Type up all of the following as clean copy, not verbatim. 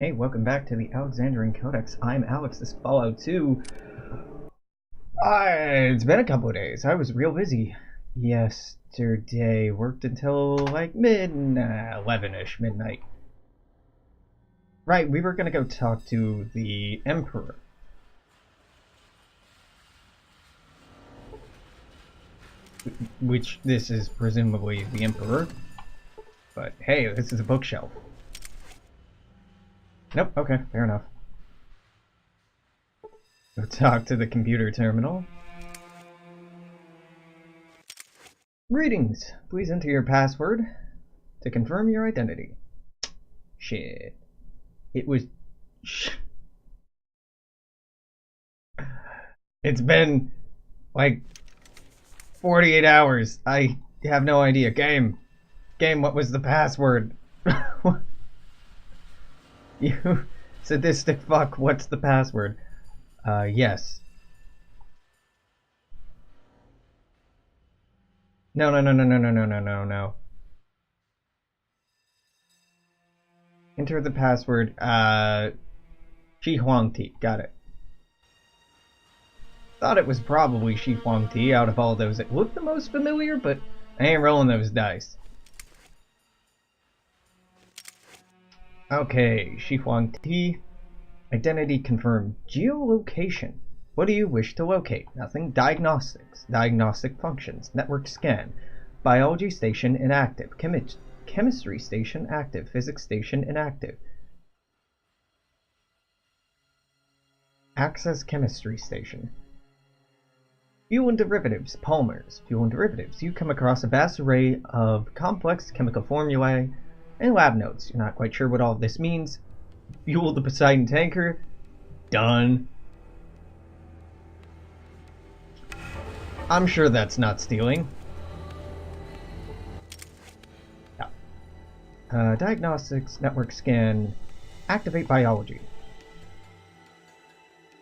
Hey, welcome back to the Alexandrian Codex. I'm Alex, this is Fallout 2. It's been a couple of days. I was real busy yesterday. Worked until like 11-ish, midnight. Right, we were gonna go talk to the Emperor. Which, this is presumably the Emperor. But hey, this is a bookshelf. Nope, okay, fair enough. Go talk to the computer terminal. Greetings. Please enter your password to confirm your identity. Shit. It was... It's been like 48 hours. I have no idea. Game, what was the password? You sadistic fuck, what's the password? Yes. No. Enter the password, Shi Huangti. Got it. Thought it was probably Shi Huangti out of all those. It looked the most familiar, but I ain't rolling those dice. Okay, Shi Huangti. Identity confirmed. Geolocation. What do you wish to locate? Nothing. Diagnostics. Diagnostic functions. Network scan. Biology station inactive. Chemistry station active. Physics station inactive. Access chemistry station. Fuel and derivatives. Polymers. Fuel and derivatives. You come across a vast array of complex chemical formulae and lab notes. You're not quite sure what all of this means. Fuel the Poseidon tanker. Done. I'm sure that's not stealing. Yeah. Diagnostics, network scan, activate biology.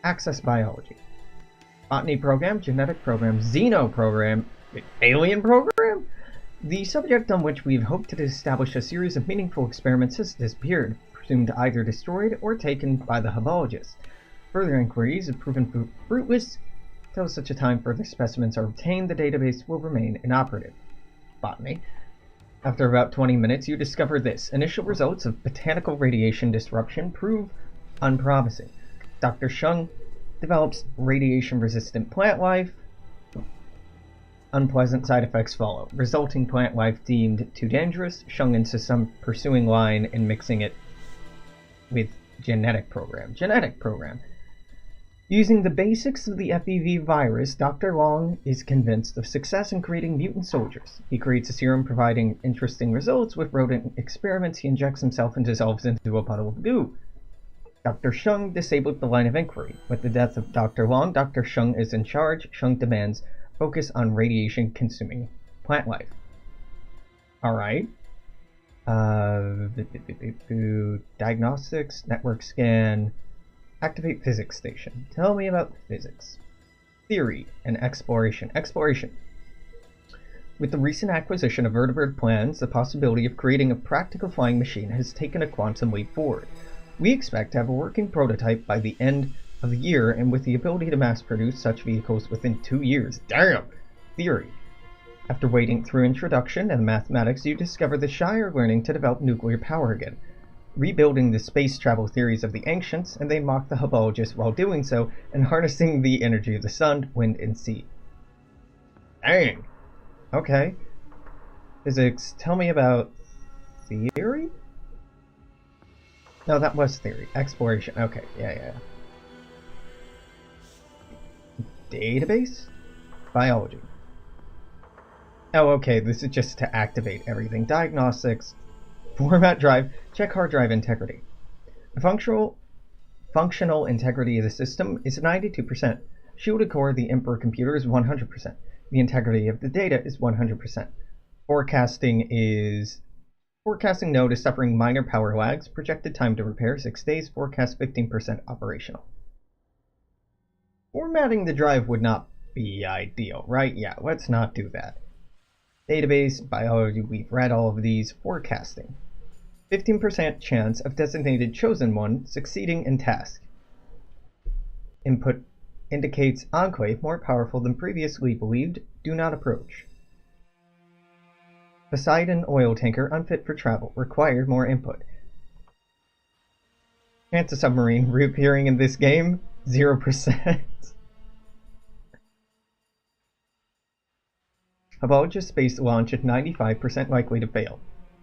Access biology. Botany program, genetic program, xeno program, alien program? The subject on which we've hoped to establish a series of meaningful experiments has disappeared, presumed either destroyed or taken by the Hubologists. Further inquiries have proven fruitless. Until such a time further specimens are obtained, the database will remain inoperative. Botany. After about 20 minutes, you discover this. Initial results of botanical radiation disruption prove unpromising. Dr. Shung develops radiation-resistant plant life. Unpleasant side effects follow. Resulting plant life deemed too dangerous. Shung insists on pursuing line and mixing it with genetic program. Using the basics of the FEV virus, Dr. Long is convinced of success in creating mutant soldiers. He creates a serum providing interesting results. With rodent experiments, he injects himself and dissolves into a puddle of goo. Dr. Shung disabled the line of inquiry. With the death of Dr. Long, Dr. Shung is in charge. Shung demands focus on radiation-consuming plant life. Alright. Diagnostics, network scan, activate physics station. Tell me about physics. Theory and exploration. With the recent acquisition of vertebrate plants, the possibility of creating a practical flying machine has taken a quantum leap forward. We expect to have a working prototype by the end of the year, and with the ability to mass produce such vehicles within 2 years. Damn! Theory. After wading through introduction and mathematics, you discover the Shy are learning to develop nuclear power again, rebuilding the space travel theories of the ancients, and they mock the Hubologists while doing so, and harnessing the energy of the sun, wind, and sea. Dang! Okay. Physics. Tell me about theory? No, that was theory. Exploration. Okay, yeah. Database? Biology. Oh, okay, this is just to activate everything. Diagnostics. Format drive. Check hard drive integrity. The functional integrity of the system is 92%. Shielded core of the Emperor computer is 100%. The integrity of the data is 100%. Forecasting node is suffering minor power lags. Projected time to repair 6 days. Forecast 15% operational. Formatting the drive would not be ideal, right? Yeah, let's not do that. Database, biology, we've read all of these. Forecasting. 15% chance of designated chosen one succeeding in task. Input indicates enclave more powerful than previously believed. Do not approach. Poseidon oil tanker unfit for travel. Required more input. Chance of submarine reappearing in this game, 0%. Habologist space launch at 95% likely to fail.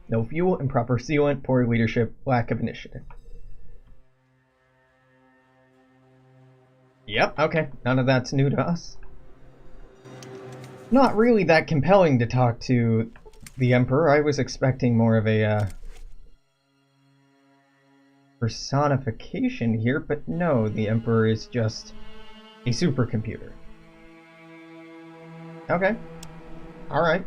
No fuel, improper sealant, poor leadership, lack of initiative. Yep, okay, none of that's new to us. Not really that compelling to talk to the Emperor. I was expecting more of a personification here, but no, the Emperor is just a supercomputer. Okay. Alright.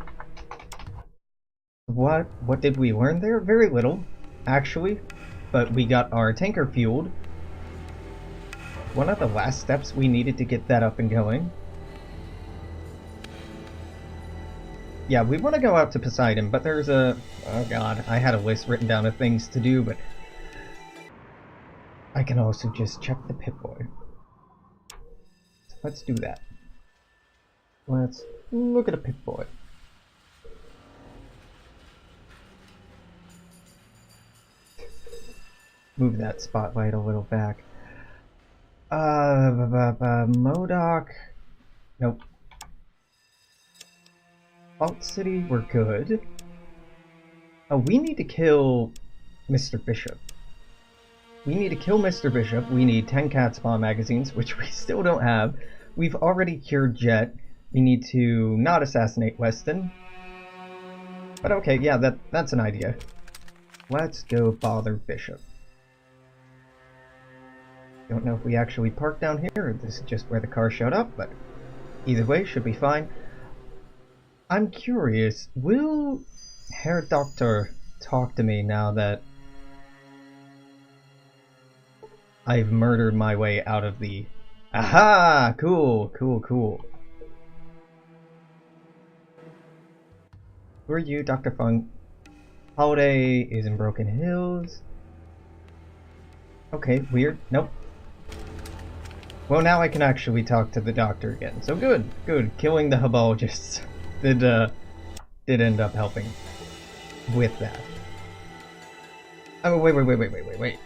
What did we learn there? Very little, actually. But we got our tanker fueled. One of the last steps we needed to get that up and going. Yeah, we want to go out to Poseidon, but there's a... Oh god, I had a list written down of things to do, but... I can also just check the Pip-Boy. So let's do that. Let's look at a Pip-Boy. Move that spotlight a little back. MODOK. Nope. Vault City, we're good. Oh, we need to kill Mr. Bishop. We need to kill Mr. Bishop. We need 10 cat spawn magazines, which we still don't have. We've already cured Jet. We need to not assassinate Weston. But okay, yeah, that's an idea. Let's go bother Bishop. Don't know if we actually parked down here, or this is just where the car showed up, but either way, should be fine. I'm curious, will Herr Doctor talk to me now that I've murdered my way out of the... Aha! Cool, cool, cool. Who are you, Dr. Fung? Holiday is in Broken Hills. Okay, weird. Nope. Well, now I can actually talk to the doctor again. So good, good. Killing the Habologists did end up helping with that. Oh, wait.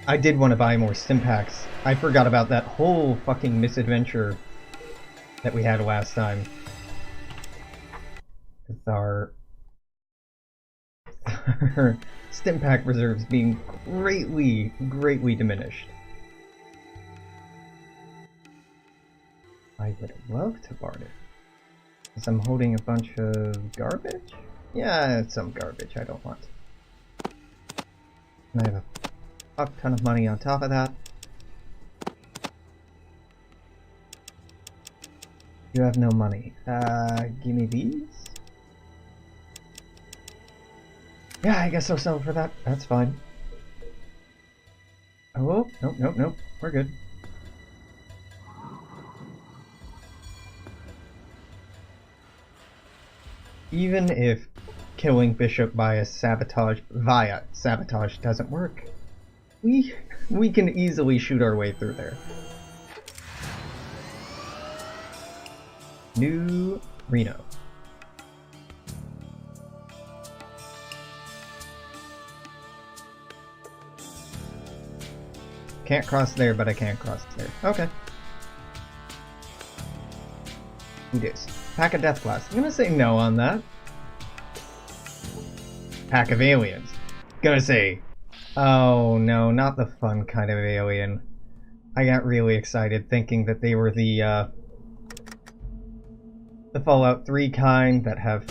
I did want to buy more stim packs. I forgot about that whole fucking misadventure that we had last time. With our stim pack reserves being greatly diminished. I would love to barter. Because I'm holding a bunch of garbage? Yeah, it's some garbage I don't want. And I have a fuck ton of money on top of that. You have no money. Give me these? Yeah, I guess I'll sell for that. That's fine. Oh, nope. We're good. Even if killing Bishop via sabotage doesn't work, we can easily shoot our way through there. New Reno. Can't cross there, but I can cross there. Okay. Who dis? Pack of Death Glass. I'm gonna say no on that. Pack of Aliens. Gonna say, oh no, not the fun kind of alien. I got really excited thinking that they were the Fallout 3 kind that have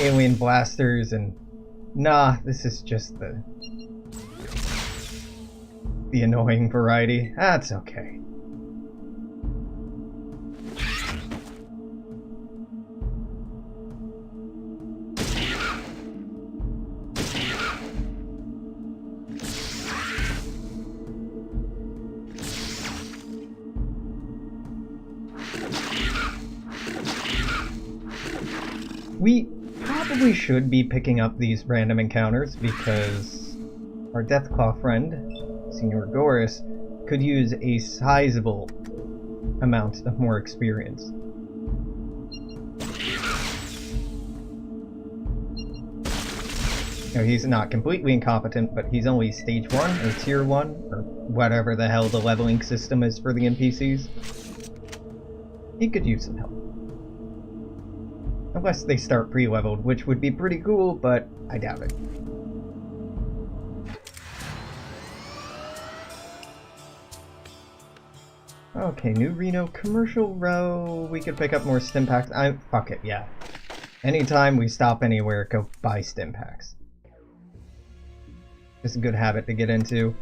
alien blasters, and nah, this is just the annoying variety. That's okay. We probably should be picking up these random encounters because our Deathclaw friend, Senor Goris, could use a sizable amount of more experience. You know, he's not completely incompetent, but he's only stage 1 or tier 1 or whatever the hell the leveling system is for the NPCs. He could use some help. Unless they start pre-leveled, which would be pretty cool, but I doubt it. Okay, new Reno Commercial Row. We could pick up more stim packs. Fuck it, yeah. Anytime we stop anywhere, go buy stim packs. It's a good habit to get into.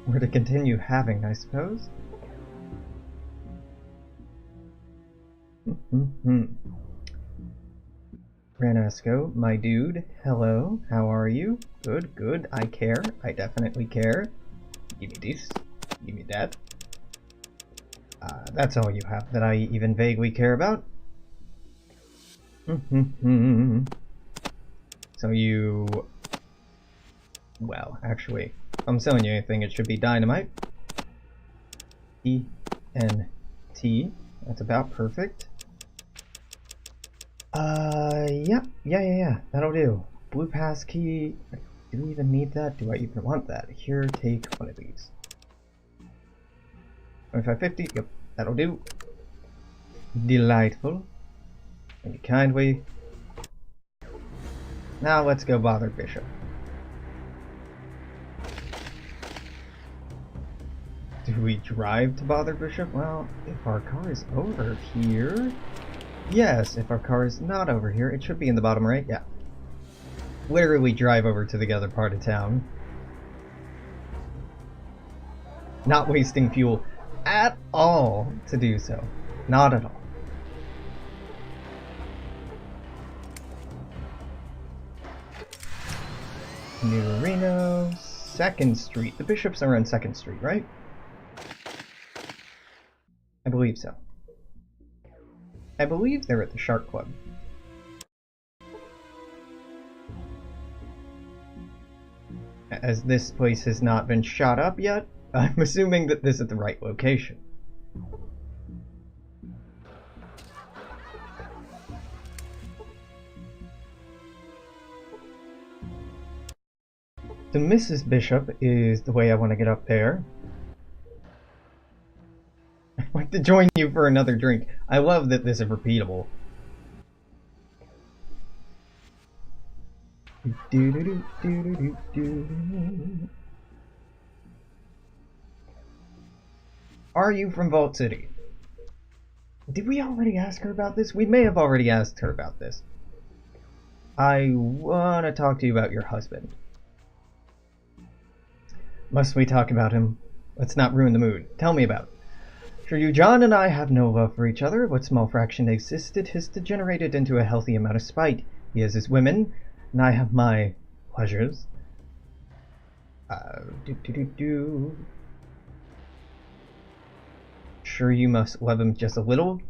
Or to continue having, I suppose. Ranasco, my dude, hello, how are you? Good, good, I care, I definitely care. Give me this, give me that. That's all you have that I even vaguely care about. So you... Well, actually, if I'm selling you anything, it should be dynamite. E-N-T. That's about perfect. Yeah. That'll do. Blue pass key. Do we even need that? Do I even want that? Here, take one of these. 2550. Yep, that'll do. Delightful. Thank you kindly. Now let's go bother Bishop. Do we drive to bother Bishop? Well, if our car is over here... Yes, if our car is not over here, it should be in the bottom right, yeah. Literally drive over to the other part of town. Not wasting fuel at all to do so. Not at all. New Reno, 2nd Street. The Bishops are on 2nd Street, right? I believe so. I believe they're at the Shark Club. As this place has not been shot up yet, I'm assuming that this is the right location. So Mrs. Bishop is the way I want to get up there. I'd like to join you for another drink. I love that this is repeatable. Are you from Vault City? Did we already ask her about this? We may have already asked her about this. I want to talk to you about your husband. Must we talk about him? Let's not ruin the mood. Tell me about it. Sure, you, John, and I have no love for each other. What small fraction existed has degenerated into a healthy amount of spite. He has his women, and I have my pleasures. Sure, you must love him just a little.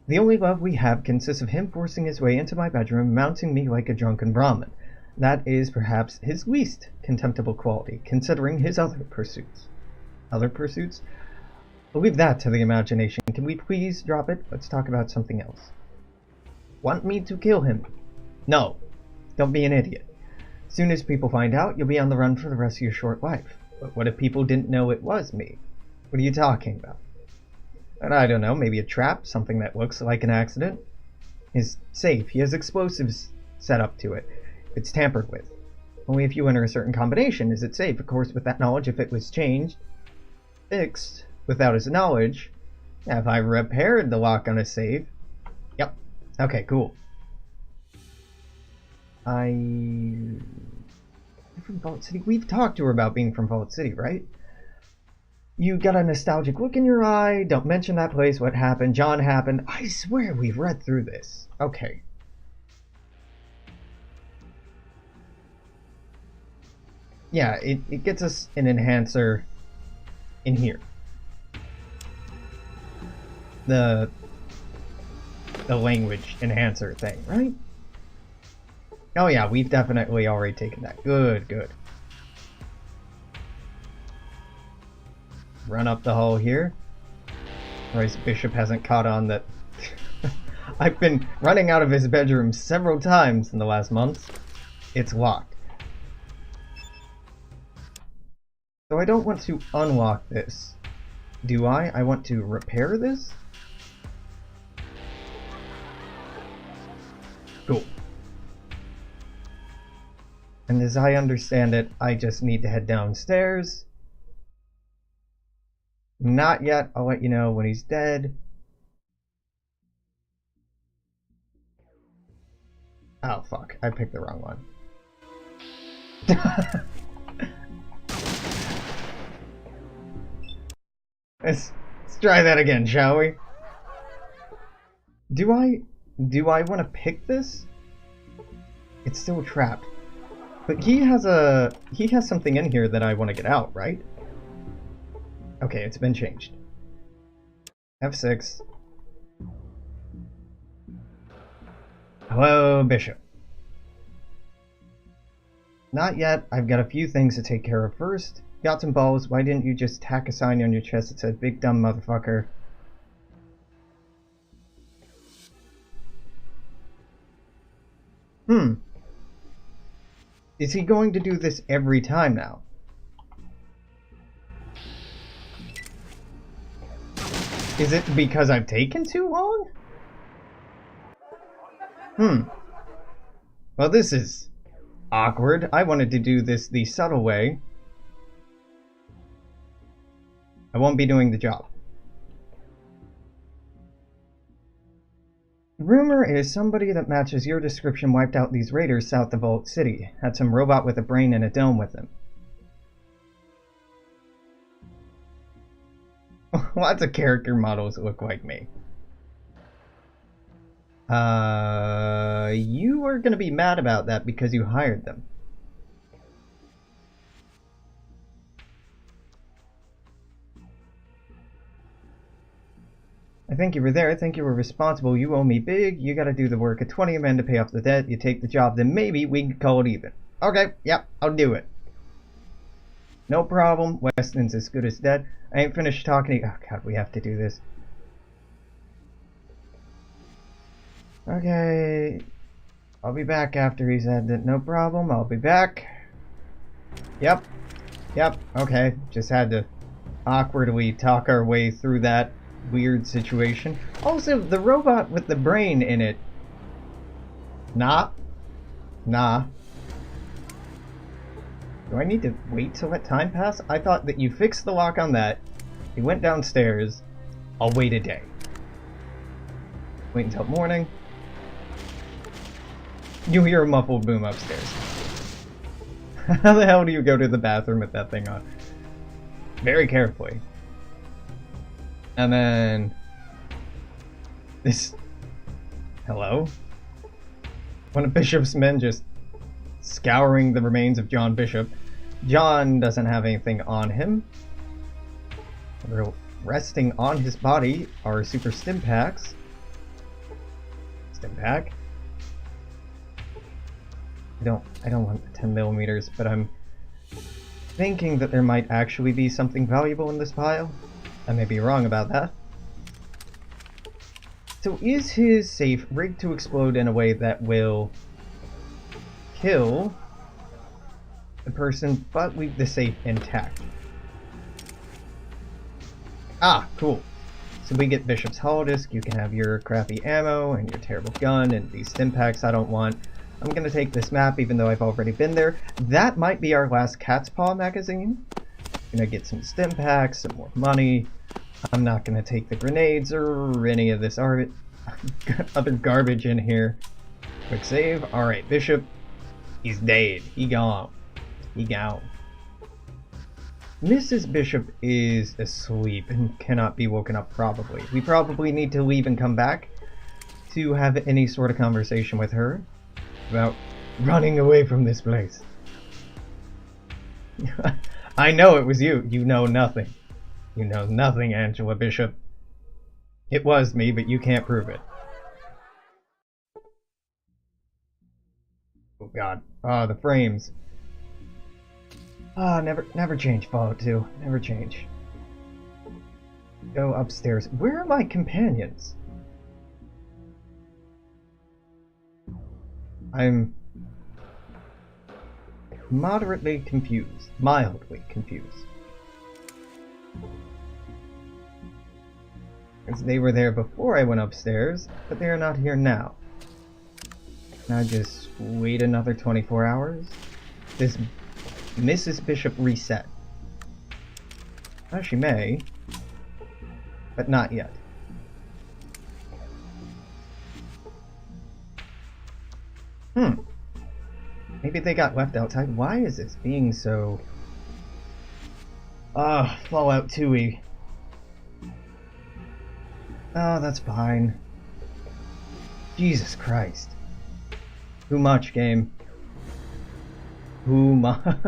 The only love we have consists of him forcing his way into my bedroom, mounting me like a drunken Brahmin. That is perhaps his least contemptible quality, considering his other pursuits. Other pursuits? We'll leave that to the imagination. Can we please drop it? Let's talk about something else. Want me to kill him? No. Don't be an idiot. As soon as people find out, you'll be on the run for the rest of your short life. But what if people didn't know it was me? What are you talking about? And I don't know, maybe a trap, something that looks like an accident. His safe, he has explosives set up to it. It's tampered with. Only if you enter a certain combination is it safe. Of course, with that knowledge, if it was changed, fixed, without his knowledge, have I repaired the lock on his safe? Yep. Okay, cool. You're from Vault City? We've talked to her about being from Vault City, right? You got a nostalgic look in your eye. Don't mention that place. What happened? John happened. I swear we've read through this. Okay. Yeah, it gets us an enhancer in here. The the language enhancer thing, right? Oh yeah, we've definitely already taken that. Good, good. Run up the hall here. Otherwise, Bishop hasn't caught on that I've been running out of his bedroom several times in the last months. It's locked. So I don't want to unlock this. Do I? I want to repair this? Cool. And as I understand it, I just need to head downstairs. Not yet. I'll let you know when he's dead. Oh, fuck. I picked the wrong one. Let's try that again, shall we? Do I want to pick this? It's still trapped. But he has something in here that I want to get out, right? Okay, it's been changed. F6. Hello, Bishop. Not yet. I've got a few things to take care of first. Got some balls. Why didn't you just tack a sign on your chest that said, "Big dumb motherfucker"? Is he going to do this every time now? Is it because I've taken too long? Well, this is awkward. I wanted to do this the subtle way. I won't be doing the job. Rumor is somebody that matches your description wiped out these raiders south of Vault City. Had some robot with a brain and a dome with him. Lots of character models look like me. You are gonna be mad about that because you hired them. I think you were there. I think you were responsible. You owe me big. You gotta do the work at 20 men to pay off the debt. You take the job, then maybe we can call it even. Okay, yep, I'll do it. No problem. Weston's as good as dead. I ain't finished talking to you. Oh god, we have to do this. Okay. I'll be back after he said that. No problem. I'll be back. Yep. Yep. Okay. Just had to awkwardly talk our way through that weird situation. Also, the robot with the brain in it. Nah. Do I need to wait to let time pass? I thought that you fixed the lock on that. You went downstairs. I'll wait a day. Wait until morning. You hear a muffled boom upstairs. How the hell do you go to the bathroom with that thing on? Very carefully. And then... this... Hello? One of Bishop's men just scouring the remains of John Bishop. John doesn't have anything on him. Resting on his body are super stim packs. Stim pack? I don't want the 10 millimeters, but I'm thinking that there might actually be something valuable in this pile. I may be wrong about that. So is his safe rigged to explode in a way that will kill the person, but leave the safe intact? Ah, cool. So we get Bishop's Hollow Disk, you can have your crappy ammo and your terrible gun and these stim packs I don't want. I'm gonna take this map even though I've already been there. That might be our last Cat's Paw magazine. Gonna get some stim packs, some more money. I'm not gonna take the grenades or any of this other garbage in here. Quick save. Alright, Bishop. He's dead. He gone. He gone. Mrs. Bishop is asleep and cannot be woken up probably. We probably need to leave and come back to have any sort of conversation with her about running away from this place. I know it was you. You know nothing. You know nothing, Angela Bishop. It was me, but you can't prove it. Oh god. Ah, the frames. Ah, never change, Fallout 2. Never change. Go upstairs. Where are my companions? I'm moderately confused. Mildly confused. Because they were there before I went upstairs, but they are not here now. Can I just wait another 24 hours? This Mrs. Bishop reset. Oh, she may. But not yet. Maybe they got left outside. Why is this being so... Fallout 2-y. Oh, that's fine. Jesus Christ. Too much, game. Too much.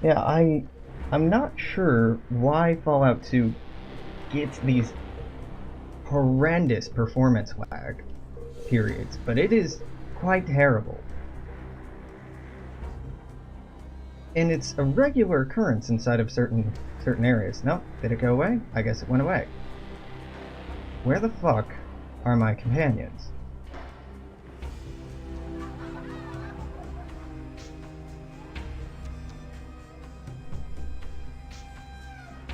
Yeah, I'm not sure why Fallout 2 gets these horrendous performance lag periods, but it is quite terrible. And it's a regular occurrence inside of certain areas. Nope, did it go away? I guess it went away. Where the fuck are my companions?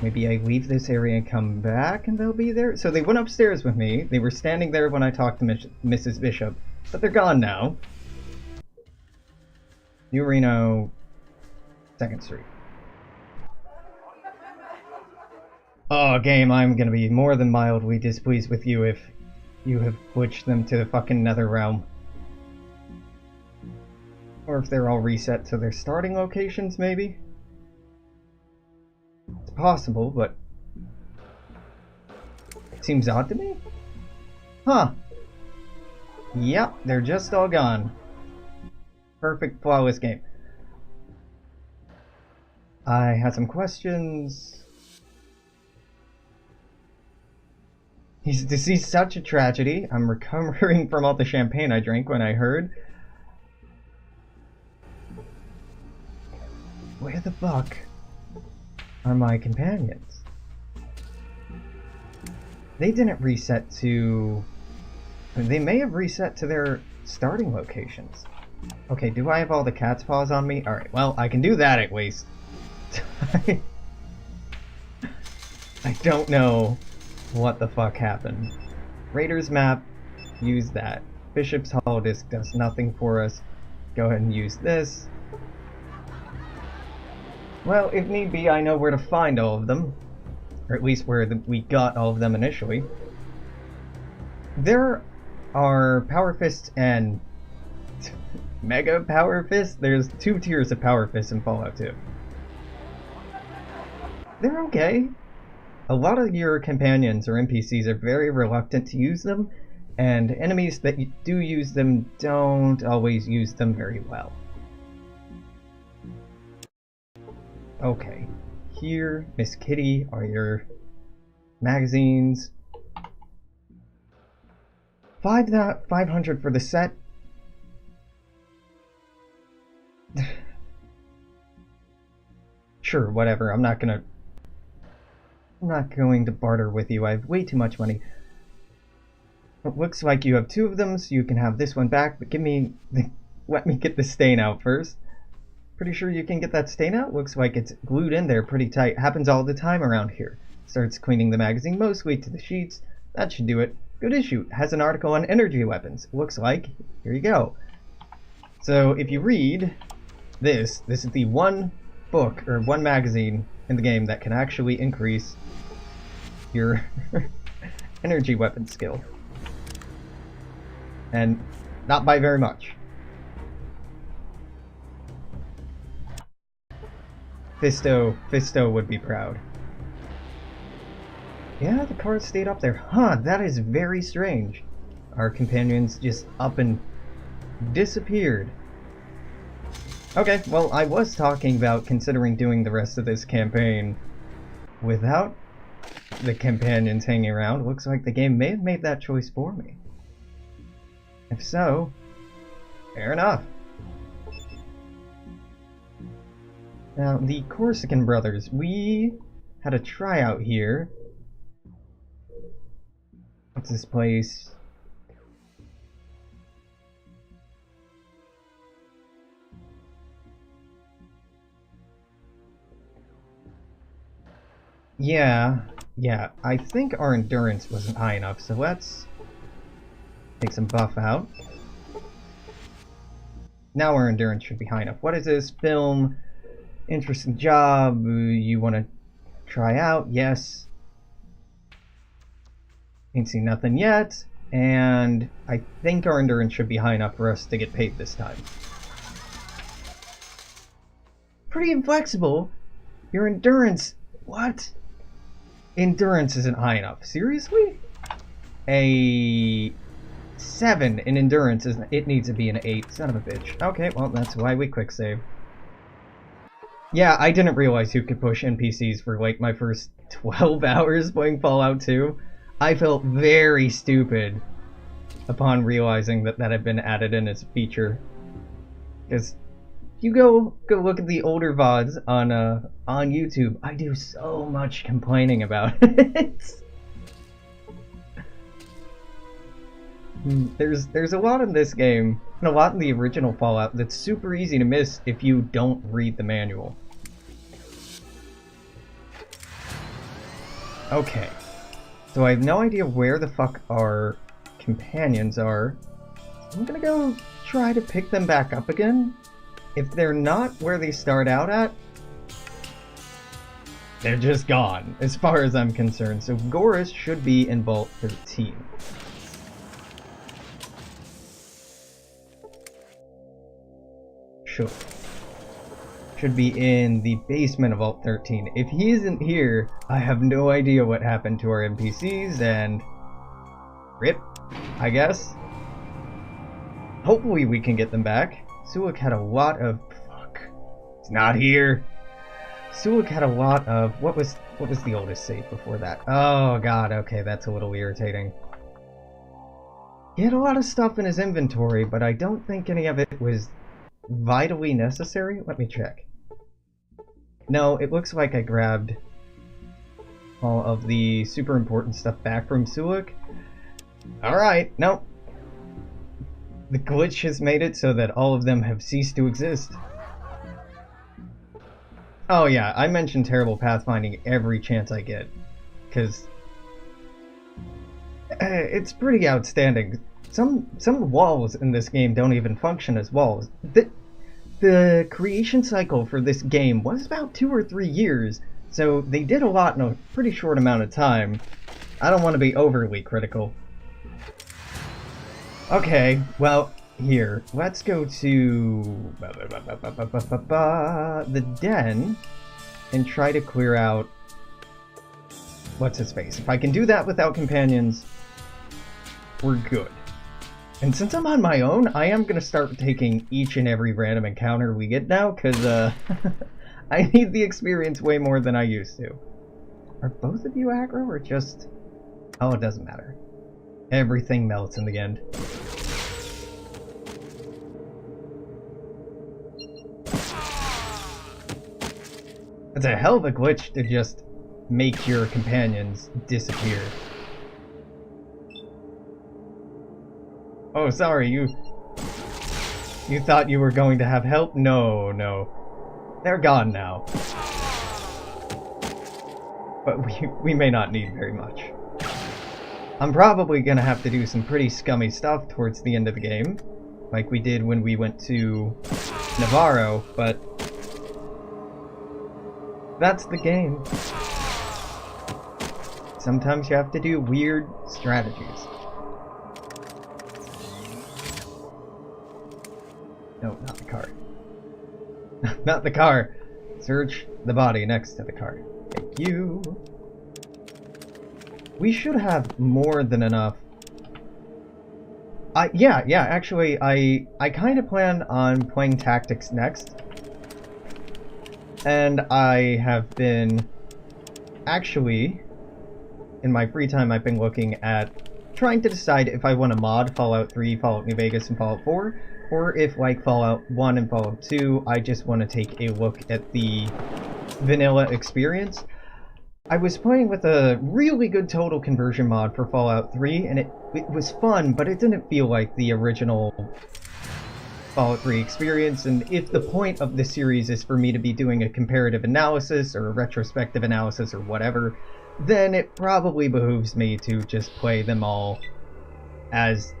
Maybe I leave this area and come back and they'll be there? So they went upstairs with me. They were standing there when I talked to Mrs. Bishop, but they're gone now. New Reno, 2nd Street. Oh, game, I'm gonna be more than mildly displeased with you if you have switched them to the fucking nether realm. Or if they're all reset to their starting locations, maybe? It's possible, but it seems odd to me. Huh. Yep, they're just all gone. Perfect, flawless game. I had some questions. He's deceased, such a tragedy. I'm recovering from all the champagne I drank when I heard. Where the fuck are my companions? They didn't reset to... They may have reset to their starting locations. Okay, do I have all the cat's paws on me? Alright, well, I can do that at least. I don't know what the fuck happened. Raiders map, use that. Bishop's Hollow Disk does nothing for us. Go ahead and use this. Well, if need be, I know where to find all of them. Or at least where we got all of them initially. There are Power Fists and Mega Power Fists. There's 2 tiers of Power Fists in Fallout 2. They're okay. A lot of your companions or NPCs are very reluctant to use them, and enemies that do use them don't always use them very well. Okay, here, Miss Kitty, are your magazines. 500 for the set. Sure, whatever. I'm not going to barter with you. I have way too much money. It looks like you have 2 of them, so you can have this one back, but let me get the stain out first. Pretty sure you can get that stain out? Looks like it's glued in there pretty tight. Happens all the time around here. Starts cleaning the magazine, mostly to the sheets. That should do it. Good issue. Has an article on energy weapons. Looks like. Here you go. So if you read this is the one book, or one magazine in the game that can actually increase your energy weapon skill. And not by very much. Fisto would be proud. Yeah, the card stayed up there. Huh, that is very strange. Our companions just up and disappeared. Okay, well, I was talking about considering doing the rest of this campaign without the companions hanging around. Looks like the game may have made that choice for me. If so, fair enough. Now, the Corsican brothers, we had a tryout here. What's this place? Yeah, I think our endurance wasn't high enough, so let's take some buff out. Now our endurance should be high enough. What is this? Film, interesting job, you want to try out? Yes. Ain't seen nothing yet, and I think our endurance should be high enough for us to get paid this time. Pretty inflexible. Your endurance, what? Endurance isn't high enough. Seriously? A 7 in endurance, it needs to be an 8. Son of a bitch. Okay, well, that's why we quick save. Yeah, I didn't realize you could push NPCs for like my first 12 hours playing Fallout 2. I felt very stupid upon realizing that that had been added in as a feature. Because you go look at the older VODs on YouTube, I do so much complaining about it. There's a lot in this game, and a lot in the original Fallout, that's super easy to miss if you don't read the manual. Okay, so I have no idea where the fuck our companions are. I'm gonna go try to pick them back up again. If they're not where they start out at, they're just gone, as far as I'm concerned. So Goris should be in Vault 13. Should be in the basement of Vault 13. If he isn't here, I have no idea what happened to our NPCs, and rip, I guess. Hopefully we can get them back. Sulik had a lot of... Fuck. It's not here. Sulik had a lot of... What was the oldest save before that? Oh god, okay, that's a little irritating. He had a lot of stuff in his inventory, but I don't think any of it was vitally necessary. Let me check. No, it looks like I grabbed all of the super important stuff back from Sulik. Alright, no. The glitch has made it so that all of them have ceased to exist. Oh yeah, I mention terrible pathfinding every chance I get, because it's pretty outstanding. Some walls in this game don't even function as walls. The creation cycle for this game was about 2 or 3 years, so they did a lot in a pretty short amount of time. I don't want to be overly critical. Okay, well, here, let's go to the den and try to clear out what's his face. If I can do that without companions, we're good. And since I'm on my own, I am going to start taking each and every random encounter we get now, because I need the experience way more than I used to. Are both of you aggro, or just... Oh, it doesn't matter. Everything melts in the end. It's a hell of a glitch to just make your companions disappear. Oh, sorry, you thought you were going to have help? No. They're gone now. But we may not need very much. I'm probably gonna have to do some pretty scummy stuff towards the end of the game, like we did when we went to Navarro, but that's the game. Sometimes you have to do weird strategies. No, not the car. Not the car! Search the body next to the car. Thank you. We should have more than enough. Yeah, actually, I kind of plan on playing Tactics next. And I have been... Actually, in my free time, I've been looking at trying to decide if I want to mod Fallout 3, Fallout New Vegas, and Fallout 4, or if, like Fallout 1 and Fallout 2, I just want to take a look at the vanilla experience. I was playing with a really good total conversion mod for Fallout 3, and it was fun, but it didn't feel like the original Fallout 3 experience, and if the point of this series is for me to be doing a comparative analysis or a retrospective analysis or whatever, then it probably behooves me to just play them all as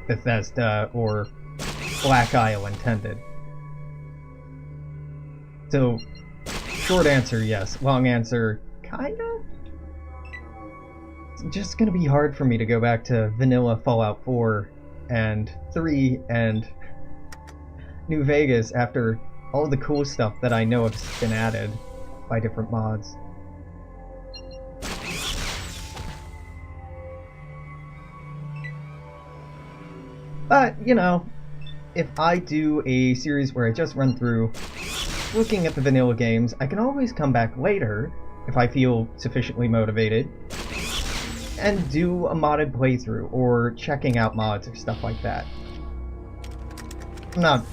Bethesda or Black Isle intended. So, short answer, yes. Long answer, kinda? It's just gonna be hard for me to go back to vanilla Fallout 4 and 3 and New Vegas after all the cool stuff that I know has been added by different mods. But, you know, if I do a series where I just run through looking at the vanilla games, I can always come back later, if I feel sufficiently motivated, and do a modded playthrough, or checking out mods or stuff like that. I'm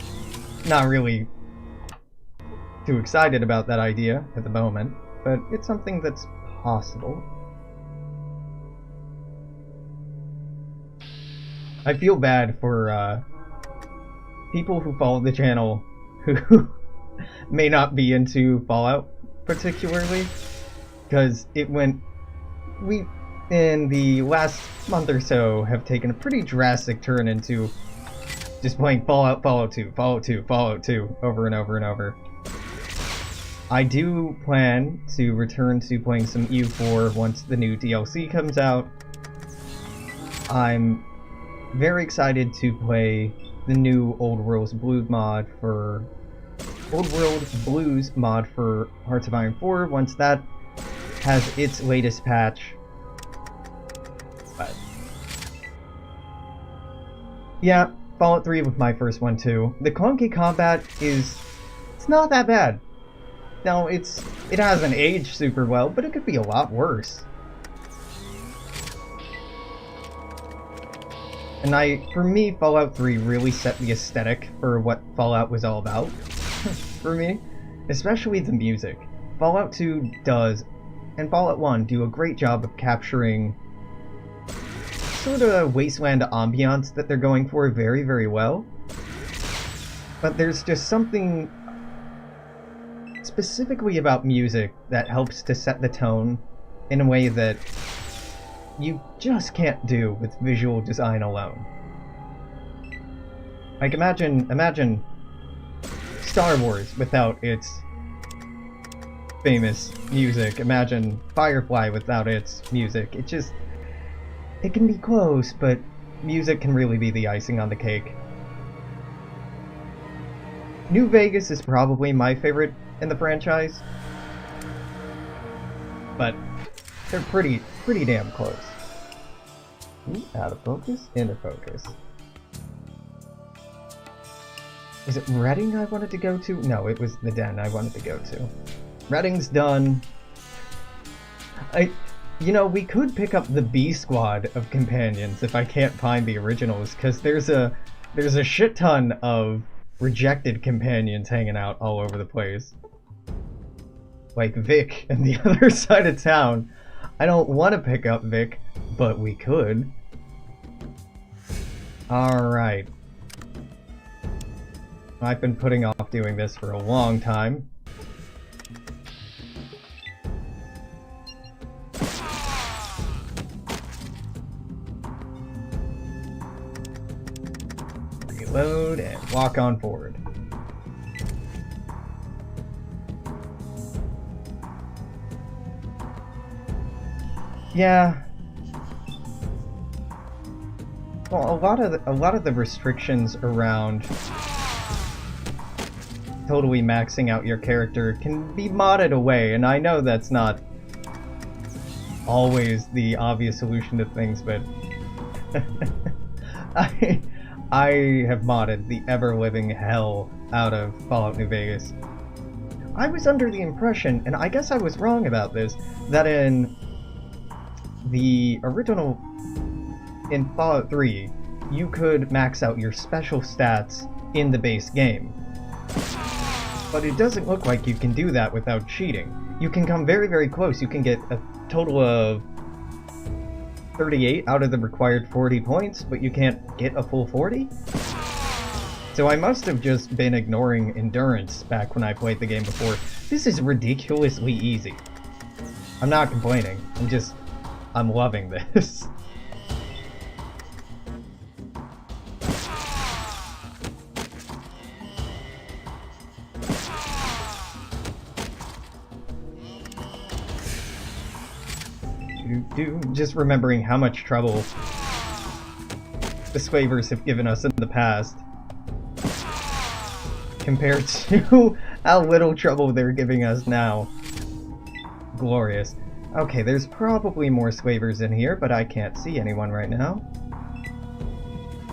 not really too excited about that idea at the moment, but it's something that's possible. I feel bad for people who follow the channel who may not be into Fallout particularly, because we in the last month or so have taken a pretty drastic turn into just playing Fallout, Fallout 2, Fallout 2, Fallout 2 over and over and over. I do plan to return to playing some EU4 once the new DLC comes out. I'm very excited to play the new Old World Blues mod for Hearts of Iron 4 once that has its latest patch. But yeah, Fallout 3 was my first one too. The clunky combat it's not that bad. Now it hasn't aged super well, but it could be a lot worse. And for me, Fallout 3 really set the aesthetic for what Fallout was all about. For me. Especially the music. Fallout 2 does, and Fallout 1 do a great job of capturing sort of wasteland ambiance that they're going for very, very well. But there's just something specifically about music that helps to set the tone in a way that you just can't do with visual design alone. Like imagine Star Wars without its famous music. Imagine Firefly without its music. It can be close, but music can really be the icing on the cake. New Vegas is probably my favorite in the franchise, but they're pretty damn close. Ooh, out of focus, into focus. Was it Reading I wanted to go to? No, it was the Den I wanted to go to. Reading's done. We could pick up the B squad of companions if I can't find the originals, because there's a shit ton of rejected companions hanging out all over the place. Like Vic and the other side of town. I don't want to pick up Vic, but we could. Alright. I've been putting off doing this for a long time. Reload and walk on forward. Yeah. Well, a lot of the restrictions around totally maxing out your character can be modded away, and I know that's not always the obvious solution to things, but I have modded the ever-living hell out of Fallout New Vegas. I was under the impression, and I guess I was wrong about this, that in the original in Fallout 3, you could max out your special stats in the base game. But it doesn't look like you can do that without cheating. You can come very, very close. You can get a total of 38 out of the required 40 points, but you can't get a full 40? So I must have just been ignoring endurance back when I played the game before. This is ridiculously easy. I'm not complaining. I'm loving this. Just remembering how much trouble the slavers have given us in the past compared to how little trouble they're giving us now. Glorious. Okay, there's probably more slavers in here, but I can't see anyone right now.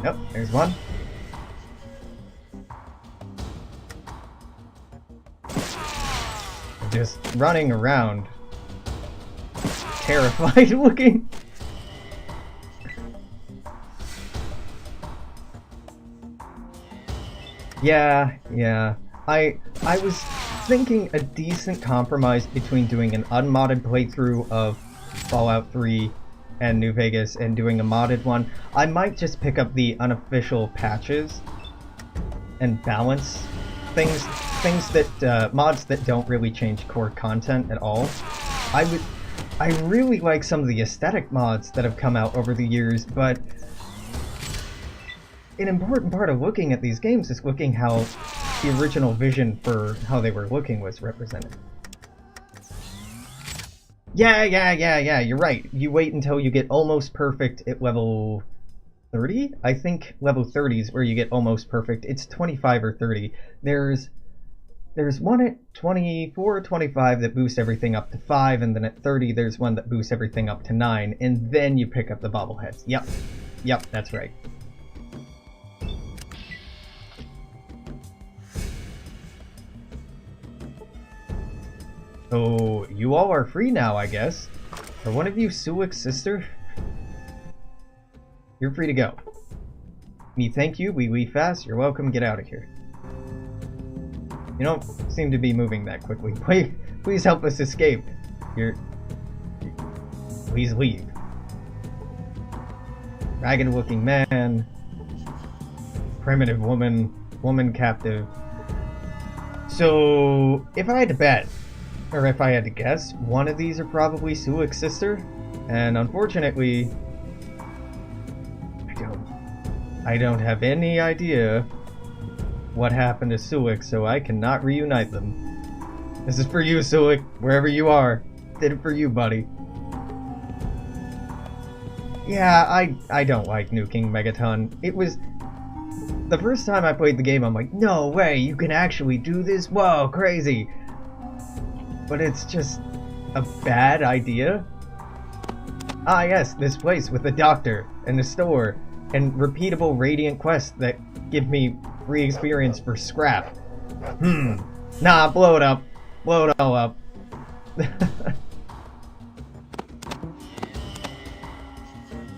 Nope, there's one. Just running around. Terrified looking. Yeah. I was thinking a decent compromise between doing an unmodded playthrough of Fallout 3 and New Vegas and doing a modded one. I might just pick up the unofficial patches and balance things that mods that don't really change core content at all. I really like some of the aesthetic mods that have come out over the years, but an important part of looking at these games is looking how the original vision for how they were looking was represented. Yeah, you're right. You wait until you get almost perfect at level 30? I think level 30 is where you get almost perfect. It's 25 or 30. There's one at 24 or 25 that boosts everything up to 5, and then at 30 there's one that boosts everything up to 9, and then you pick up the bobbleheads. Yep, that's right. So, you all are free now, I guess. Are one of you Sulik's sister? You're free to go. Me thank you, we leave fast, you're welcome, get out of here. You don't seem to be moving that quickly. Please help us escape. Please leave. Ragged-looking man. Primitive woman captive. So, if I had to bet, or if I had to guess, one of these are probably Sulik's sister, and unfortunately, I don't have any idea what happened to Sulik, so I cannot reunite them. This is for you, Sulik, wherever you are. Did it for you, buddy. Yeah, I don't like nuking Megaton. It was... The first time I played the game, I'm like, no way, you can actually do this? Whoa, crazy. But it's just a bad idea. Ah yes, this place with the doctor, and the store, and repeatable Radiant quests that give me free experience for scrap. Nah, blow it up. Blow it all up.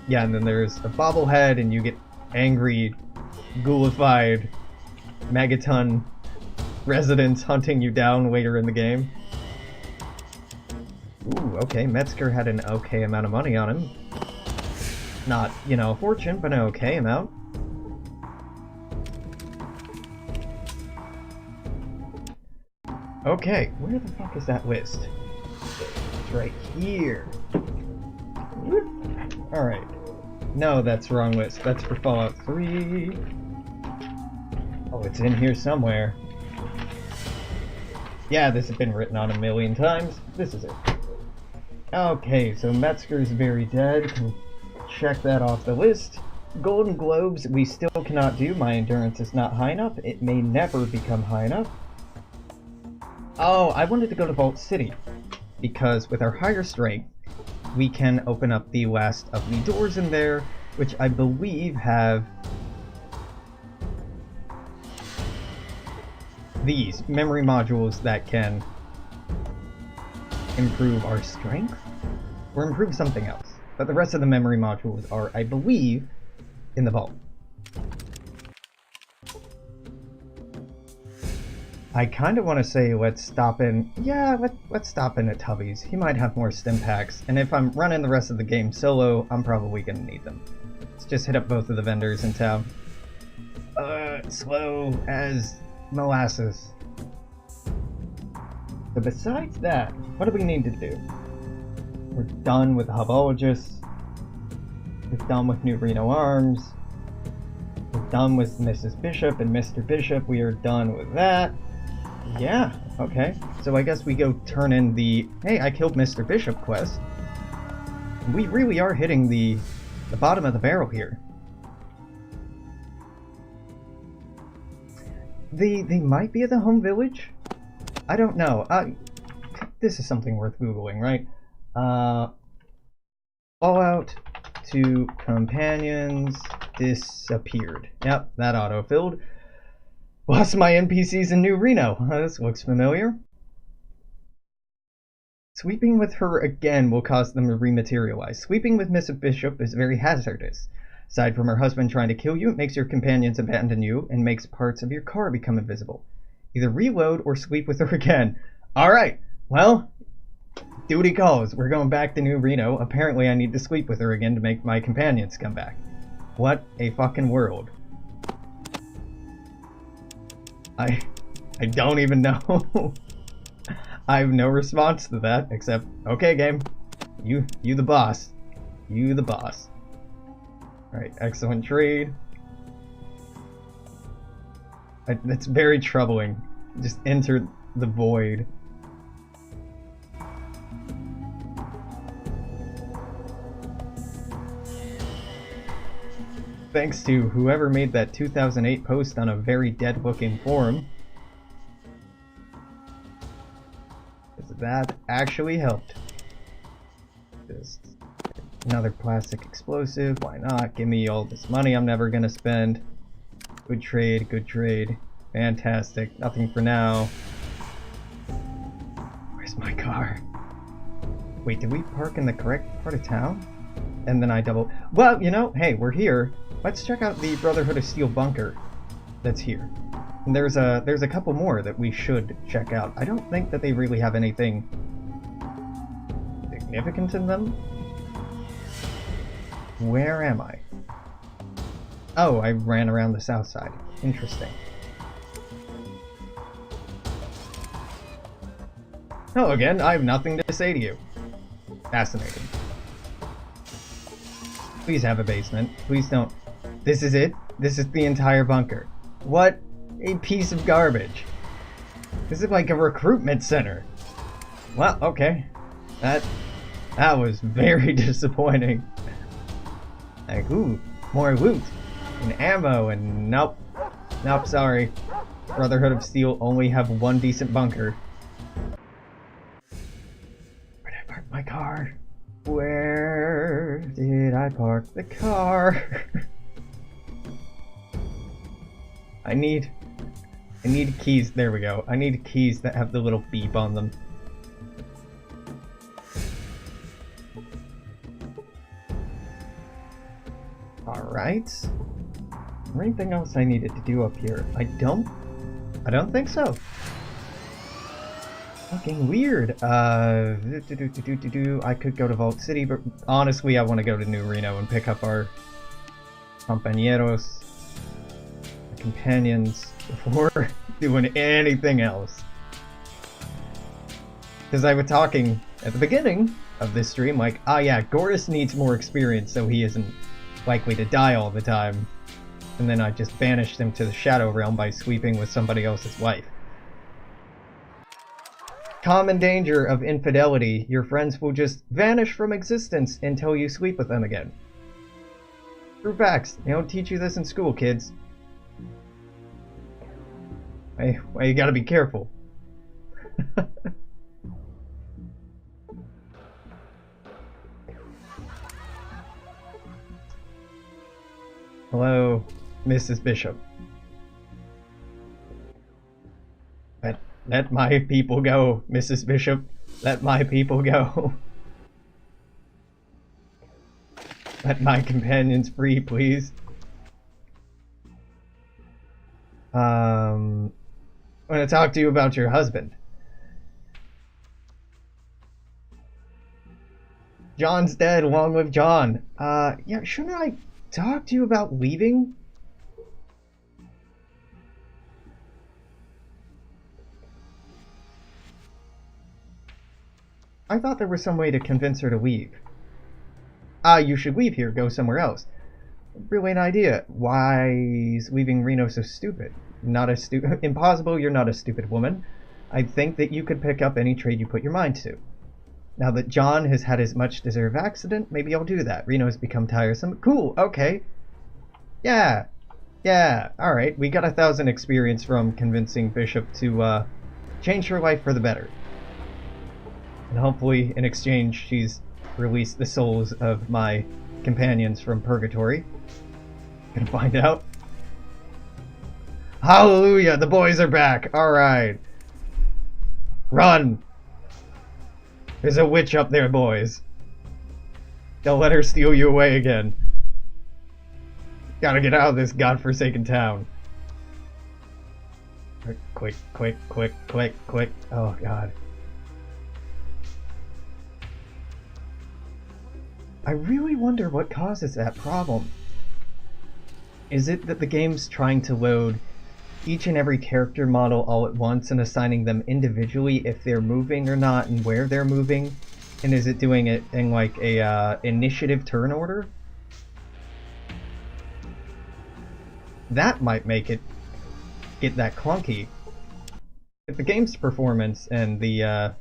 Yeah, and then there's a bobblehead, and you get angry, ghoulified Megaton residents hunting you down later in the game. Ooh, okay, Metzger had an okay amount of money on him. Not, you know, a fortune, but an okay amount. Okay, where the fuck is that list? It's right here. Alright. No, that's the wrong list. That's for Fallout 3. Oh, it's in here somewhere. Yeah, this has been written on a million times. This is it. Okay, so Metzger's very dead. Can check that off the list. Golden Globes, we still cannot do. My endurance is not high enough. It may never become high enough. Oh, I wanted to go to Vault City, because with our higher strength, we can open up the last of the doors in there, which I believe have these memory modules that can improve our strength, or improve something else. But the rest of the memory modules are, I believe, in the vault. I kind of want to say let's stop in... Yeah, let's stop in at Tubby's. He might have more stim packs, and if I'm running the rest of the game solo, I'm probably going to need them. Let's just hit up both of the vendors in town. Slow as molasses. But besides that, what do we need to do? We're done with the hubologists. We're done with New Reno Arms. We're done with Mrs. Bishop and Mr. Bishop. We are done with that. Yeah, okay. So I guess we go turn in the, hey, I killed Mr. Bishop quest. We really are hitting the bottom of the barrel here. They might be at the home village? I don't know. This is something worth Googling, right? Fallout 2 companions disappeared. Yep, that auto-filled. Lost my NPCs in New Reno. This looks familiar. Sweeping with her again will cause them to rematerialize. Sweeping with Mrs. Bishop is very hazardous. Aside from her husband trying to kill you, it makes your companions abandon you and makes parts of your car become invisible. Either reload or sweep with her again. Alright, well, duty calls. We're going back to New Reno. Apparently I need to sweep with her again to make my companions come back. What a fucking world. I don't even know. I have no response to that except, okay game, you the boss. You the boss. Alright, excellent trade. That's very troubling. Just enter the void. Thanks to whoever made that 2008 post on a very dead-looking forum. That actually helped. Just another plastic explosive, why not? Give me all this money I'm never gonna spend. Good trade, good trade. Fantastic. Nothing for now. Where's my car? Wait, did we park in the correct part of town? And then I double... Well, you know, hey, we're here. Let's check out the Brotherhood of Steel bunker that's here. And there's a couple more that we should check out. I don't think that they really have anything significant in them. Where am I? Oh, I ran around the south side. Interesting. Oh, again, I have nothing to say to you. Fascinating. Please have a basement. Please don't. This is it? This is the entire bunker. What a piece of garbage. This is like a recruitment center. Well, okay. That was very disappointing. Like, ooh, more loot and ammo and nope. Nope, sorry. Brotherhood of Steel only have one decent bunker. Where did I park my car? Where did I park the car? I need keys. There we go. I need keys that have the little beep on them. Alright. Is there anything else I needed to do up here? I don't think so. Fucking weird. I could go to Vault City, but honestly I want to go to New Reno and pick up our compañeros, companions, before doing anything else. Because I was talking at the beginning of this stream, like, ah yeah, Goris needs more experience so he isn't likely to die all the time. And then I just banished him to the Shadow Realm by sweeping with somebody else's wife. Common danger of infidelity, your friends will just vanish from existence until you sweep with them again. True facts, they don't teach you this in school, kids. Well, you gotta be careful. Hello, Mrs. Bishop. Let my people go, Mrs. Bishop. Let my people go. Let my companions free, please. I want to talk to you about your husband. John's dead, long live John. Yeah, shouldn't I talk to you about leaving? I thought there was some way to convince her to leave. You should leave here, go somewhere else. Brilliant idea. Why is leaving Reno so stupid? Not a impossible, you're not a stupid woman. I think that you could pick up any trade you put your mind to. Now that John has had his much deserved accident, maybe I'll do that. Reno has become tiresome. Cool, okay. Yeah, alright. We got 1,000 experience from convincing Bishop to change her life for the better. And hopefully, in exchange, she's released the souls of my companions from purgatory. Gonna find out. Hallelujah! The boys are back! Alright. Run! There's a witch up there, boys. Don't let her steal you away again. Gotta get out of this godforsaken town. Quick, quick, quick, quick, quick. Oh, God. I really wonder what causes that problem. Is it that the game's trying to load each and every character model all at once and assigning them individually if they're moving or not and where they're moving? And is it doing it in like a initiative turn order? That might make it get that clunky. If the game's performance and the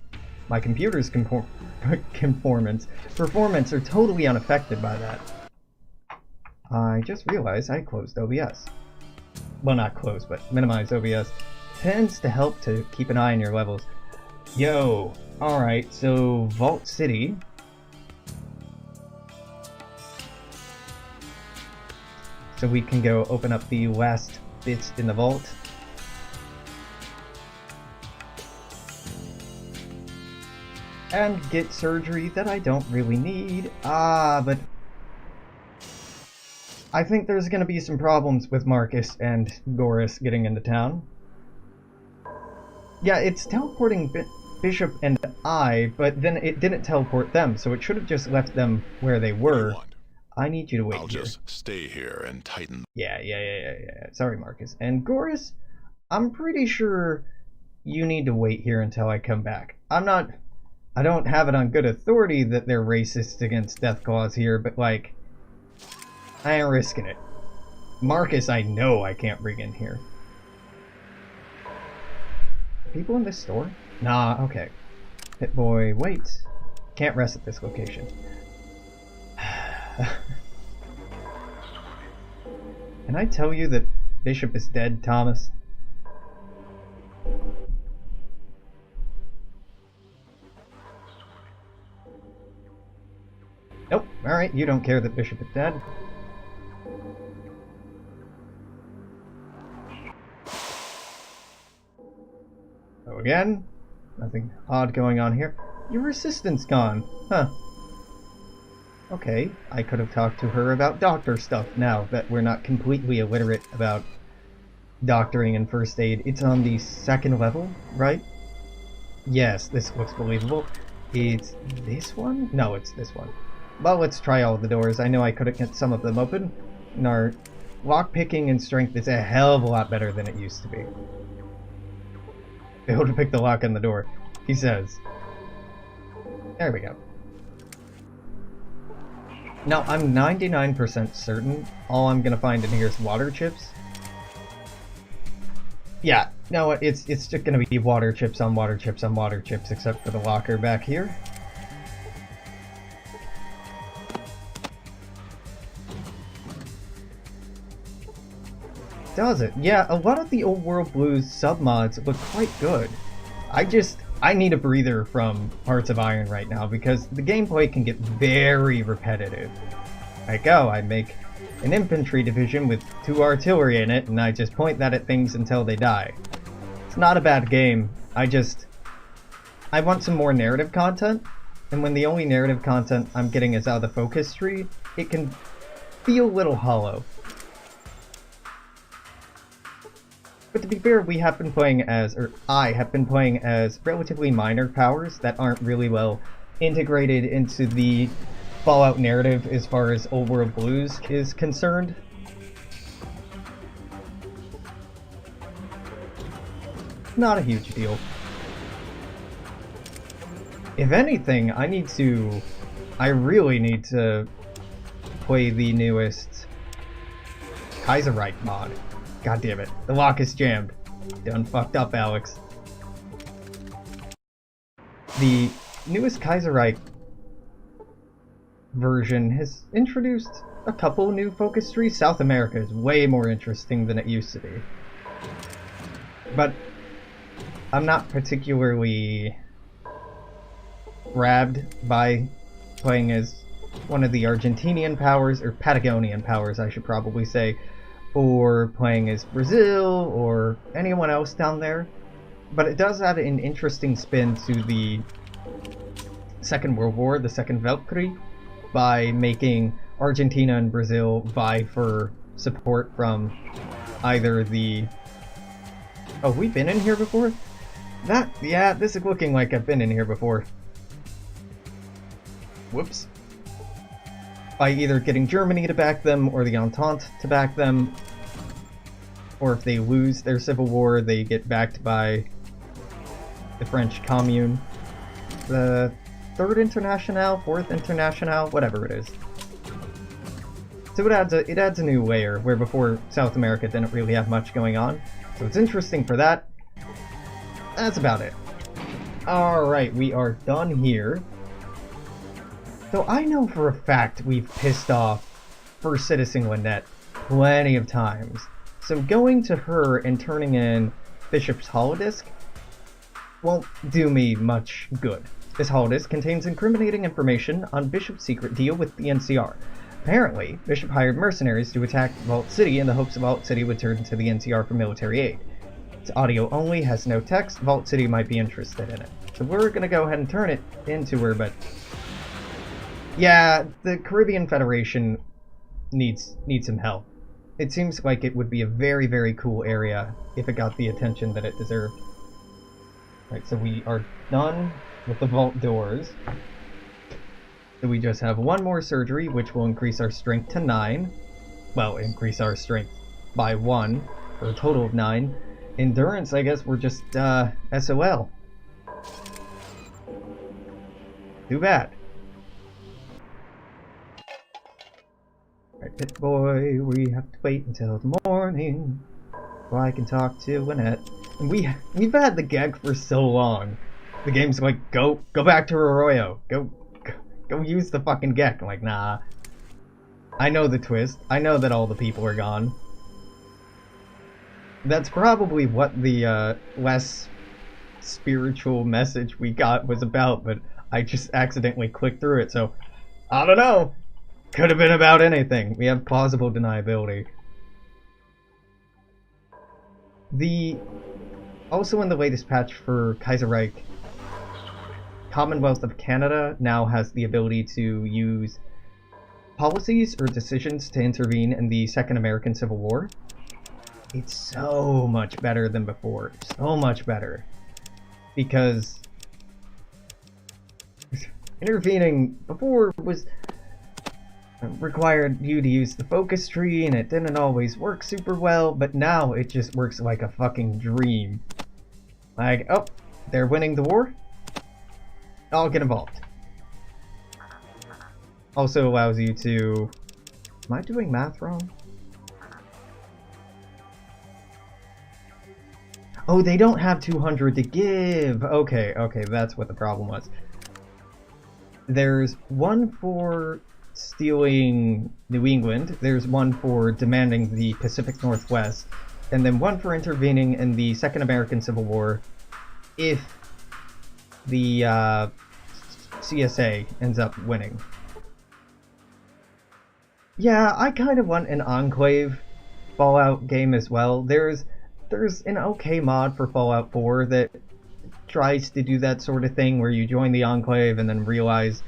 my computer's performance are totally unaffected by that. I just realized I closed OBS. Well, not close, but minimize OBS. Tends to help to keep an eye on your levels. Yo! Alright, so Vault City. So we can go open up the last bits in the vault. And get surgery that I don't really need. But I think there's going to be some problems with Marcus and Goris getting into town. Yeah, it's teleporting Bishop and I, but then it didn't teleport them, so it should have just left them where they were. I need you to wait here. I'll just stay here and tighten. Yeah. Sorry, Marcus. And Goris, I'm pretty sure you need to wait here until I come back. I don't have it on good authority that they're racist against Deathclaws here, but like, I ain't risking it. Marcus, I know I can't bring in here. People in this store? Nah, okay. Hitboy, wait. Can't rest at this location. Can I tell you that Bishop is dead, Thomas? Nope. Alright, you don't care that Bishop is dead. So again, nothing odd going on here. Your assistant's gone. Huh. Okay, I could have talked to her about doctor stuff now that we're not completely illiterate about doctoring and first aid. It's on the 2nd level, right? Yes, this looks believable. It's this one? No, it's this one. Well, let's try all the doors. I know I couldn't get some of them open. And our lockpicking and strength is a hell of a lot better than it used to be. Able to pick the lock on the door, he says. There we go. Now, I'm 99% certain all I'm gonna find in here is water chips. Yeah, no, it's just gonna be water chips on water chips on water chips, except for the locker back here. Does it? Yeah, a lot of the Old World Blues submods look quite good. I need a breather from Hearts of Iron right now because the gameplay can get very repetitive. Like, oh, I make an infantry division with 2 artillery in it and I just point that at things until they die. It's not a bad game. I want some more narrative content, and when the only narrative content I'm getting is out of the focus tree, it can feel a little hollow. But to be fair, we have been playing as, or I have been playing as relatively minor powers that aren't really well integrated into the Fallout narrative as far as Old World Blues is concerned. Not a huge deal. If anything, I really need to play the newest Kaiserreich mod. God damn it, the lock is jammed. Done fucked up, Alex. The newest Kaiserreich version has introduced a couple new focus trees. South America is way more interesting than it used to be. But I'm not particularly grabbed by playing as one of the Argentinian powers, or Patagonian powers I should probably say, or playing as Brazil, or anyone else down there. But it does add an interesting spin to the Second World War, the Second Weltkrieg, by making Argentina and Brazil vie for support from either the... Oh, we've been in here before? Yeah, this is looking like I've been in here before. Whoops. By either getting Germany to back them, or the Entente to back them, or if they lose their civil war, they get backed by the French Commune, the Third Internationale, Fourth Internationale, whatever it is. So it adds a new layer, where before South America didn't really have much going on. So it's interesting for that. That's about it. Alright, we are done here. So I know for a fact we've pissed off First Citizen Lynette plenty of times. So going to her and turning in Bishop's Holodisk won't do me much good. This holodisk contains incriminating information on Bishop's secret deal with the NCR. Apparently, Bishop hired mercenaries to attack Vault City in the hopes Vault City would turn to the NCR for military aid. It's audio only, has no text. Vault City might be interested in it. So we're gonna go ahead and turn it into her, but... yeah, the Caribbean Federation needs some help. It seems like it would be a very, very cool area if it got the attention that it deserved. Right, so we are done with the vault doors. So we just have one more surgery, which will increase our strength to 9. Well, increase our strength by 1, for a total of 9. Endurance, I guess we're just, SOL. Too bad. Right, Pit Boy, we have to wait until the morning so I can talk to Lynette. And we've had the gag for so long. The game's like, go back to Arroyo. Go use the fucking Gek. I'm like, nah. I know the twist. I know that all the people are gone. That's probably what the less spiritual message we got was about, but I just accidentally clicked through it, so I don't know. Could have been about anything. We have plausible deniability. Also in the latest patch for Kaiserreich, Commonwealth of Canada now has the ability to use policies or decisions to intervene in the Second American Civil War. It's so much better than before. So much better. Because intervening before was required you to use the focus tree, and it didn't always work super well, but now it just works like a fucking dream. Like, oh, they're winning the war? I'll get involved. Also allows you to... Am I doing math wrong? Oh, they don't have 200 to give! Okay, that's what the problem was. There's one for stealing New England, there's one for demanding the Pacific Northwest, and then one for intervening in the Second American Civil War if the CSA ends up winning. Yeah, I kind of want an Enclave Fallout game as well. There's an okay mod for Fallout 4 that tries to do that sort of thing where you join the Enclave and then realize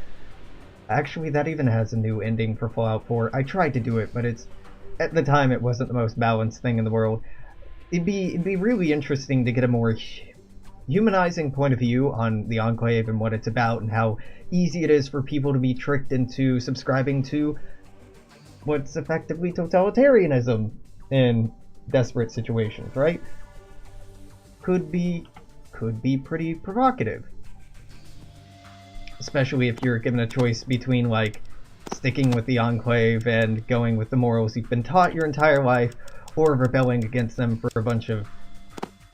Actually, that even has a new ending for Fallout 4. I tried to do it, but at the time it wasn't the most balanced thing in the world. It'd be really interesting to get a more humanizing point of view on the Enclave and what it's about and how easy it is for people to be tricked into subscribing to what's effectively totalitarianism in desperate situations, right? Could be pretty provocative. Especially if you're given a choice between, like, sticking with the Enclave and going with the morals you've been taught your entire life, or rebelling against them for a bunch of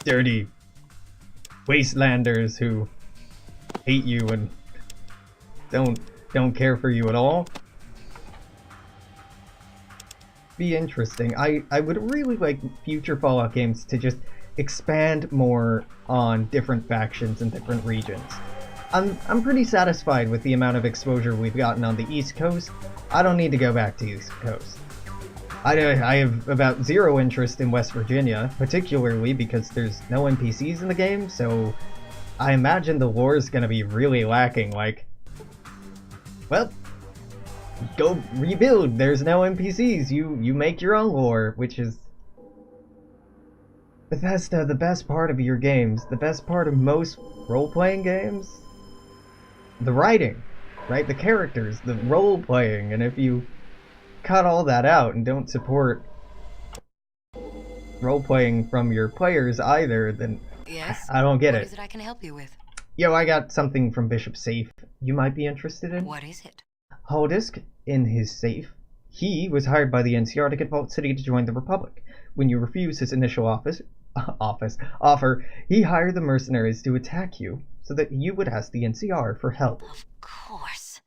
dirty wastelanders who hate you and don't care for you at all. Be interesting. I would really like future Fallout games to just expand more on different factions and different regions. I'm pretty satisfied with the amount of exposure we've gotten on the East Coast. I don't need to go back to East Coast. I have about zero interest in West Virginia, particularly because there's no NPCs in the game, so I imagine the lore is going to be really lacking. Like, well, go rebuild, there's no NPCs, you make your own lore, which is Bethesda, the best part of your games, the best part of most role-playing games? The writing, right? The characters, the role-playing, and if you cut all that out and don't support role-playing from your players either, then yes? I don't get it. What is it I can help you with? Yo, I got something from Bishop's safe you might be interested in. What is it? Holdisk in his safe. He was hired by the NCR to get Vault City to join the Republic. When you refuse his initial offer, he hired the mercenaries to attack you so that you would ask the NCR for help. Of course.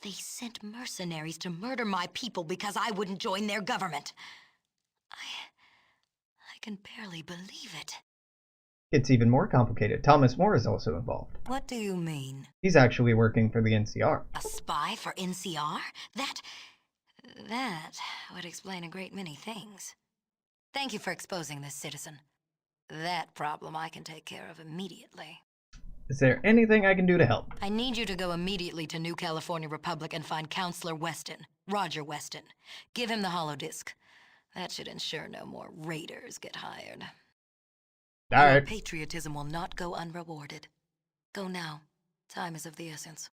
They sent mercenaries to murder my people because I wouldn't join their government. I can barely believe it. It's even more complicated. Thomas More is also involved. What do you mean? He's actually working for the NCR. A spy for NCR? That would explain a great many things. Thank you for exposing this, citizen. That problem I can take care of immediately. Is there anything I can do to help? I need you to go immediately to New California Republic and find Counselor Weston, Roger Weston. Give him the holodisc. That should ensure no more raiders get hired. All Your right. patriotism will not go unrewarded. Go now. Time is of the essence.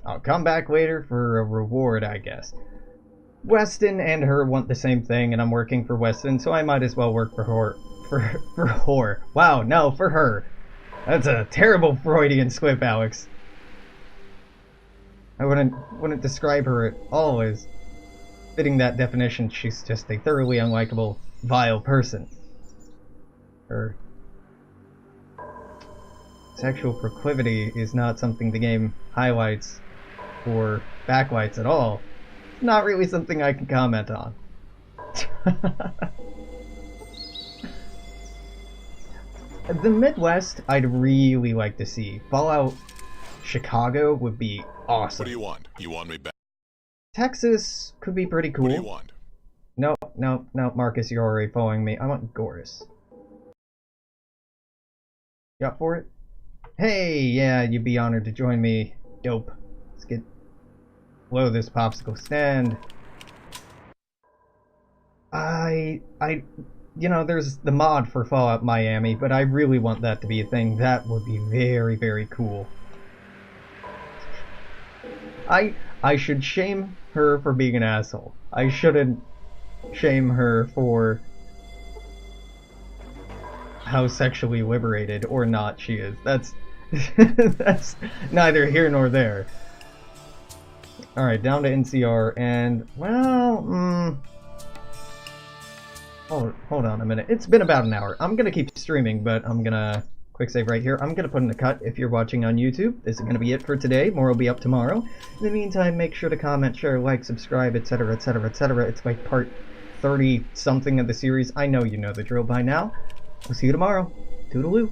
I'll come back later for a reward, I guess. Weston and her want the same thing, and I'm working for Weston, so I might as well work for her. For her. Wow, no, for her. That's a terrible Freudian slip, Alex. I wouldn't describe her at all as fitting that definition. She's just a thoroughly unlikable, vile person. Her sexual proclivity is not something the game highlights or backlights at all. It's not really something I can comment on. The Midwest, I'd really like to see. Fallout Chicago would be awesome. What do you want? You want me back? Texas could be pretty cool. What do you want? No, Marcus, you're already following me. I want Goris. You up for it? Hey, yeah, you'd be honored to join me. Dope. Let's get below this popsicle stand. You know, there's the mod for Fallout Miami, but I really want that to be a thing. That would be very, very cool. I should shame her for being an asshole. I shouldn't shame her for how sexually liberated or not she is. That's that's neither here nor there. Alright, down to NCR, and, well, hold on a minute. It's been about an hour. I'm gonna keep streaming, but I'm gonna quick save right here. I'm gonna put in a cut if you're watching on YouTube. This is gonna be it for today. More will be up tomorrow. In the meantime, make sure to comment, share, like, subscribe, etc., etc., etc. It's like part 30-something of the series. I know you know the drill by now. We'll see you tomorrow. Toodaloo.